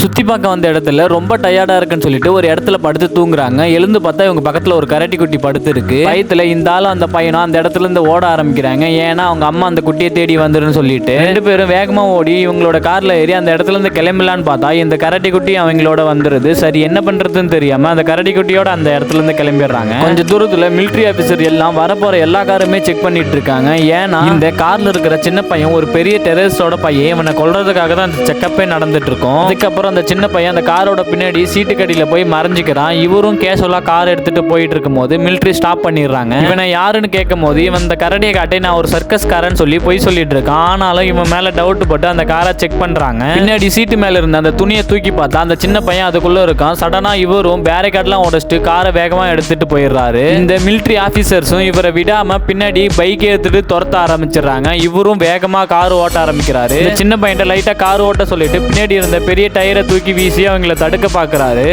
சுத்தி பார்க்க வந்த இடத்துல ரொம்ப டயர்டா இருக்குன்னு சொல்லிட்டு ஒரு இடத்துல படுத்து தூங்குறாங்க. எழுந்து பார்த்தா இவங்க பக்கத்துல ஒரு கரடி குட்டி படுத்து இருக்கு. பயத்துல இந்த ஆளும் அந்த பையனும் அந்த இடத்துல இருந்து ஓட ஆரம்பிக்கிறாங்க. ஏன்னா அவங்க அம்மா அந்த குட்டியை தேடி வந்துருன்னு சொல்லிட்டு ரெண்டு பேரும் வேகமா ஓடி இவங்களோட கார்ல ஏறி அந்த இடத்துல இருந்து கிளம்பலான்னு பார்த்தா இந்த கரடி குட்டி அவங்களோட வந்துருது. சரி என்ன பண்றதுன்னு தெரியாம அந்த கரடி குட்டியோட அந்த இடத்துல இருந்து கிளம்பிடுறாங்க. கொஞ்சம் தூரத்துல மிலிட்டரி ஆபீசர் எல்லாம் வரப்போற எல்லா காருமே செக் பண்ணிட்டு இருக்காங்க. ஏன்னா இந்த கார்ல இருக்கிற சின்ன பையன் ஒரு பெரிய டெரரிஸ்டோட பையன், இவனை கொல்றதுக்காக தான் அந்த செக்கப்பே நடந்துட்டு இருக்கும். அதுக்கப்புறம் அந்த சின்ன பையன் அந்த காரோட பின்னாடி சீட்டு கடியில போய் மறைஞ்சிக்கிறான். இவரும் கேஷுவலா கார் எடுத்துட்டு போயிட்டு இருக்கும் போது மிலிட்டரி ஸ்டாப் பண்ணிடுறாங்க. இவனை யாருன்னு கேட்கும் போது இவன் அந்த கரடியை காட்டி நான் ஒரு சர்க்கஸ் காரன்னு சொல்லி போய் சொல்லிட்டு இருக்கான். ஆனாலும் இவன் மேல டவுட் போட்டு அந்த காரை செக் பண்றாங்க. பின்னாடி சீட்டு மேல இருந்த அந்த துணியை தூக்கி பார்த்தா அந்த சின்ன பையன் அதுக்குள்ள இருக்கான். சடனா இவரும் பேரிகார்ட்லாம் உடைச்சிட்டு காரை வேகமா எடுத்துட்டு போயிடுறாரு. இந்த மிலிட்டரி ஆபீசர்ஸும் இவரை விடாம பின்னாடி பைக் எடுத்துட்டு துரத்த ஆரம்பிச்சிடறாங்க. இவரும் வேகமா கார் ஓட்ட ஆரம்பிக்கிறாரு. சின்ன பையன் லைட்டா கார் ஓட்ட சொல்லிட்டு பின்னாடி இருந்த பெரிய டயரை தூக்கி வீசி அவங்களை தடுக்க பாக்குறாரு.